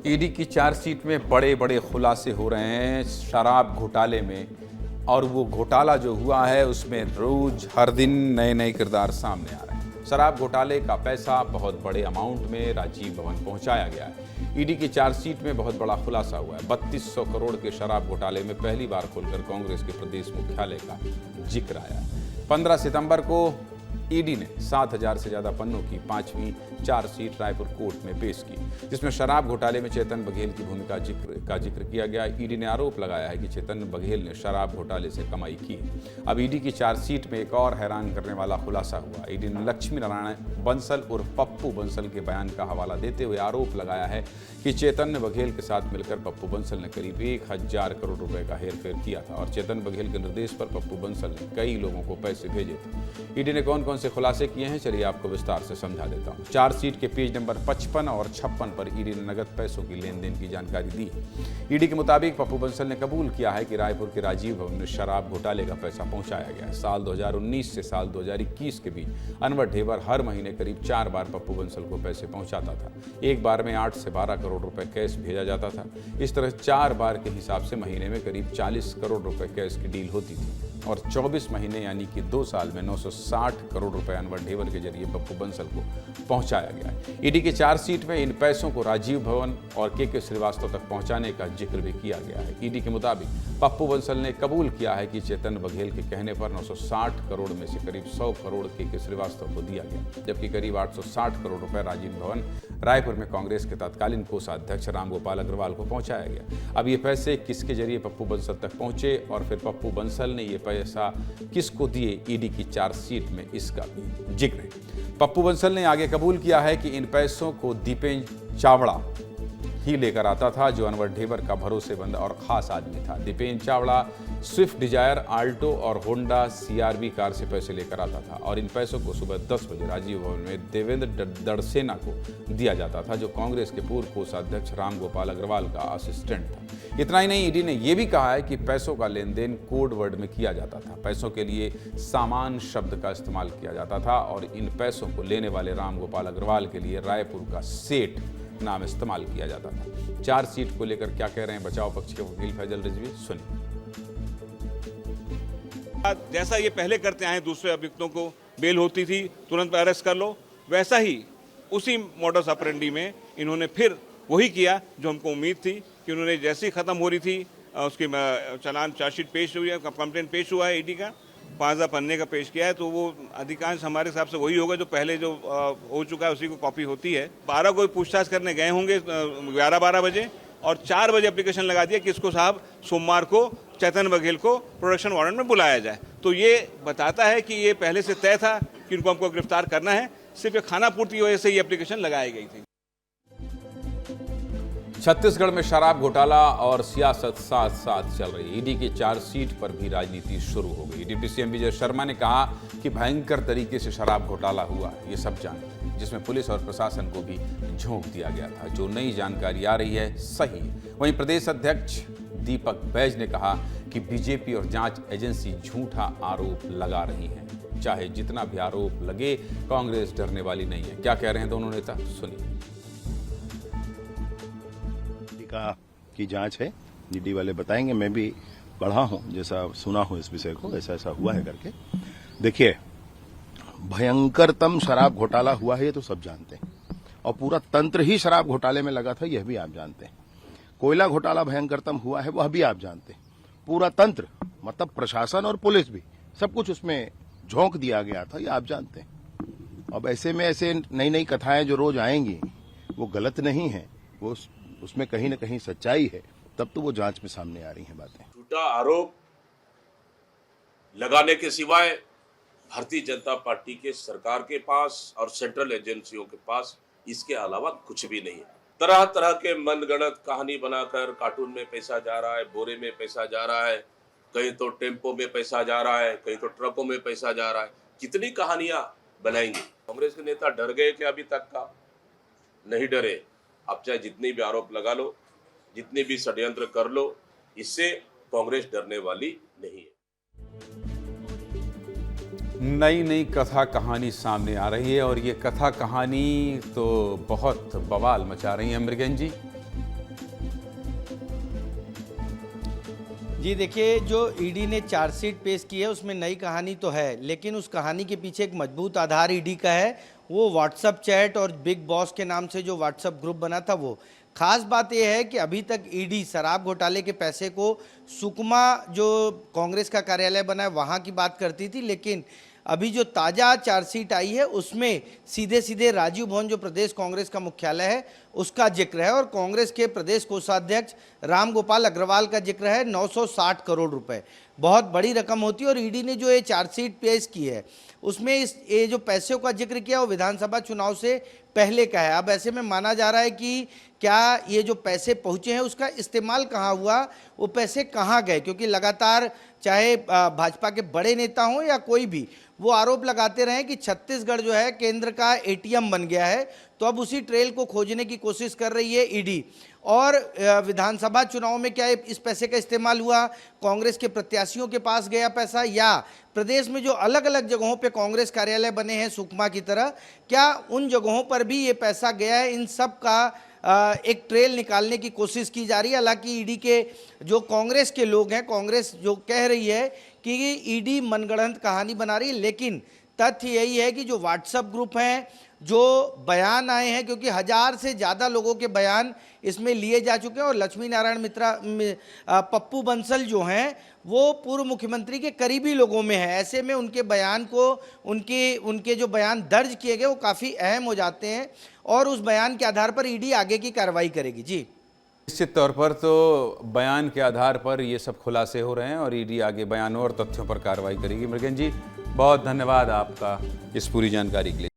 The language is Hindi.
ईडी की चार्जशीट में बड़े बड़े खुलासे हो रहे हैं शराब घोटाले में। और वो घोटाला जो हुआ है उसमें रोज हर दिन नए नए किरदार सामने आ रहे हैं। शराब घोटाले का पैसा बहुत बड़े अमाउंट में राजीव भवन पहुंचाया गया है। ईडी की चार्जशीट में बहुत बड़ा खुलासा हुआ है। 3200 करोड़ के शराब घोटाले में पहली बार खुलकर कांग्रेस के प्रदेश मुख्यालय का जिक्र आया। 15 सितंबर को ईडी ने 7000 से ज्यादा पन्नों की 5वीं चार्जशीट रायपुर कोर्ट में पेश की, जिसमें शराब घोटाले में चेतन बघेल की भूमिका का जिक्र किया गया। ईडी ने आरोप लगाया है कि चेतन बघेल ने शराब घोटाले से कमाई की है। अब ईडी की चार्जशीट में एक और हैरान करने वाला खुलासा हुआ। ईडी ने लक्ष्मी नारायण बंसल और पप्पू बंसल के बयान का हवाला देते हुए आरोप लगाया है कि चेतन बघेल के साथ मिलकर पप्पू बंसल ने करीब 1000 करोड़ रुपए का हेरफेर किया था और चेतन बघेल के निर्देश पर पप्पू बंसल ने कई लोगों को पैसे भेजे थे। ईडी ने कौन कौन से खुलासे किए हैं, चलिए आपको विस्तार से समझा देता हूं। चार्जशीट के पेज नंबर 55 और 56 पर ईडी ने नगद पैसों की लेन देन की जानकारी दी। ईडी के मुताबिक पप्पू बंसल ने कबूल किया है कि रायपुर के राजीव भवन में शराब घोटाले का पैसा पहुंचाया गया है। साल 2019 से साल 2021 के बीच अनवर ढेबर हर महीने करीब 4 बार पप्पू बंसल को पैसे पहुंचाता था। एक बार में 8 से 12 करोड़ रुपए कैश भेजा जाता था। इस तरह 4 बार के हिसाब से महीने में करीब 40 करोड़ रुपए कैश की डील होती थी और 24 महीने यानी कि 2 साल में 960 करोड़ रुपए अनवर ढेबर के जरिए पप्पू बंसल को पहुंचाया गया है। ईडी की चार्जशीट में इन पैसों को राजीव भवन और के श्रीवास्तव तक पहुंचाने का जिक्र भी किया गया है। ईडी के मुताबिक पप्पू बंसल ने कबूल किया है कि चेतन बघेल के कहने पर 960 करोड़ में से करीब 100 करोड़ के श्रीवास्तव को दिया गया, जबकि करीब 860 करोड़ रुपए राजीव भवन रायपुर में कांग्रेस के तत्कालीन कोषाध्यक्ष रामगोपाल अग्रवाल को पहुंचाया गया। अब ये पैसे किसके जरिए पप्पू बंसल तक पहुंचे और फिर पप्पू बंसल ने ये पैसा किसको दिए, ईडी की चार्जशीट में इसका भी जिक्र है। पप्पू बंसल ने आगे कबूल किया है कि इन पैसों को दीपेन चावड़ा ही लेकर आता था, जो अनवर ढेबर का भरोसेमंद और खास आदमी था। Dipen Chavda Swift Dzire, Alto और होंडा सीआरवी कार से पैसे लेकर आता था और इन पैसों को सुबह 10 बजे राजीव भवन में देवेंद्र दड़सेना को दिया जाता था, जो कांग्रेस के पूर्व कोषाध्यक्ष रामगोपाल अग्रवाल का असिस्टेंट था। इतना ही नहीं, ईडी ने यह भी कहा है कि पैसों का लेन देन कोड वर्ड में किया जाता था। पैसों के लिए सामान शब्द का इस्तेमाल किया जाता था और इन पैसों को लेने वाले रामगोपाल अग्रवाल के लिए रायपुर का सेठ नाम इस्तेमाल किया जाता था। चार्जशीट को लेकर क्या कह रहे हैं बचाव पक्ष के वकील फैजल रिजवी, सुनिए। जैसा ये पहले करते आए, दूसरे अभियुक्तों को बेल होती थी तुरंत अरेस्ट कर लो, वैसा ही उसी मॉडस ऑपरेंडी में इन्होंने फिर वही किया जो हमको उम्मीद थी कि उन्होंने जैसे ही खत्म हो रही थी उसकी चालान चार्जशीट पेश हुई है, कंप्लेंट पेश हुआ है, ईडी का 5000 पन्ने का पेश किया है, तो वो अधिकांश हमारे हिसाब से वही होगा जो पहले जो हो चुका है उसी को कॉपी होती है। 12 को पूछताछ करने गए होंगे 11-12 बजे और 4 बजे एप्लीकेशन लगा दिया कि इसको साहब सोमवार को चेतन बघेल को प्रोडक्शन वारंट में बुलाया जाए। तो ये बताता है कि ये पहले से तय था कि इनको हमको गिरफ्तार करना है, सिर्फ खाना पूर्ति की वजह से ये एप्लीकेशन लगाई गई थी। छत्तीसगढ़ में शराब घोटाला और सियासत साथ साथ चल रही है। ईडी की चार्जशीट पर भी राजनीति शुरू हो गई। डिप्टी सीएम विजय शर्मा ने कहा कि भयंकर तरीके से शराब घोटाला हुआ, ये सब जानते हैं, जिसमें पुलिस और प्रशासन को भी झोंक दिया गया था। जो नई जानकारी आ रही है सही है। वहीं प्रदेश अध्यक्ष दीपक बैज ने कहा कि बीजेपी और जांच एजेंसी झूठा आरोप लगा रही है। चाहे जितना भी आरोप लगे, कांग्रेस डरने वाली नहीं है। क्या कह रहे हैं दोनों नेता, सुनिए। की जांच है, ईडी वाले बताएंगे। मैं भी पढ़ा हूं, जैसा सुना हूं इस विषय को, ऐसा ऐसा हुआ है करके। देखिए, भयंकरतम शराब घोटाला हुआ है ये तो सब जानते हैं और पूरा तंत्र ही शराब घोटाले में लगा था, यह भी आप जानते हैं। कोयला घोटाला भयंकरतम हुआ है, वह भी आप जानते हैं। पूरा तंत्र मतलब प्रशासन और पुलिस भी सब कुछ उसमें झोंक दिया गया था, ये आप जानते हैं। अब ऐसे में ऐसे नई नई कथाएं जो रोज आएंगी वो गलत नहीं है, वो उसमें कहीं न कहीं सच्चाई है, तब तो वो जांच में सामने आ रही हैं बातें। झूठा आरोप लगाने के सिवाय भारतीय जनता पार्टी के सरकार के पास और सेंट्रल एजेंसियों के पास इसके अलावा कुछ भी नहीं है। तरह तरह के मनगढ़ंत कहानी बनाकर कार्टून में पैसा जा रहा है, बोरे में पैसा जा रहा है, कहीं तो टेम्पो में पैसा जा रहा है, कहीं तो ट्रकों में पैसा जा रहा है। कितनी कहानियां बनाएंगे। कांग्रेस के नेता डर गए कि अभी तक का नहीं डरे। अब चाहे जितने भी आरोप लगा लो, जितने भी षड्यंत्र कर लो, इससे कांग्रेस डरने वाली नहीं है। नई नई कथा कहानी सामने आ रही है और ये कथा कहानी तो बहुत बवाल मचा रही है। मृगन जी, जी देखिए, जो ईडी ने चार्जशीट पेश की है उसमें नई कहानी तो है, लेकिन उस कहानी के पीछे एक मजबूत आधार ईडी का है। वो व्हाट्सएप चैट और बिग बॉस के नाम से जो व्हाट्सएप ग्रुप बना था वो। खास बात यह है कि अभी तक ईडी शराब घोटाले के पैसे को सुकमा जो कांग्रेस का कार्यालय बना है वहाँ की बात करती थी, लेकिन अभी जो ताज़ा चार्जशीट आई है उसमें सीधे सीधे राजीव भवन जो प्रदेश कांग्रेस का मुख्यालय है उसका जिक्र है और कांग्रेस के प्रदेश कोषाध्यक्ष राम गोपाल अग्रवाल का जिक्र है। 960 करोड़ रुपए बहुत बड़ी रकम होती है और ईडी ने जो ये चार्जशीट पेश की है उसमें ये जो पैसों का जिक्र किया वो विधानसभा चुनाव से पहले का है। अब ऐसे में माना जा रहा है कि क्या ये जो पैसे पहुंचे हैं उसका इस्तेमाल कहाँ हुआ, वो पैसे कहाँ गए, क्योंकि लगातार चाहे भाजपा के बड़े नेता हों या कोई भी वो आरोप लगाते रहे कि छत्तीसगढ़ जो है केंद्र का एटीएम बन गया है। तो अब उसी ट्रेल को खोजने की कोशिश कर रही है ईडी। और विधानसभा चुनाव में क्या इस पैसे का इस्तेमाल हुआ, कांग्रेस के प्रत्याशियों के पास गया पैसा, या प्रदेश में जो अलग अलग जगहों पे कांग्रेस कार्यालय बने हैं सुकमा की तरह, क्या उन जगहों पर भी ये पैसा गया है, इन सब का एक ट्रेल निकालने की कोशिश की जा रही है। हालांकि ईडी के जो कांग्रेस के लोग हैं, कांग्रेस जो कह रही है कि ईडी मनगढ़ंत कहानी बना रही है, लेकिन तथ्य यही है कि जो व्हाट्सएप ग्रुप हैं, जो बयान आए हैं, क्योंकि 1000 से ज़्यादा लोगों के बयान इसमें लिए जा चुके हैं और लक्ष्मी नारायण मित्रा पप्पू बंसल जो हैं वो पूर्व मुख्यमंत्री के करीबी लोगों में है। ऐसे में उनके बयान को उनके जो बयान दर्ज किए गए वो काफ़ी अहम हो जाते हैं और उस बयान के आधार पर ईडी आगे की कार्रवाई करेगी। जी निश्चित तौर पर तो बयान के आधार पर ये सब खुलासे हो रहे हैं और ईडी आगे बयानों और तथ्यों पर कार्रवाई करेगी। मृगेंद्र जी, बहुत धन्यवाद आपका इस पूरी जानकारी के लिए।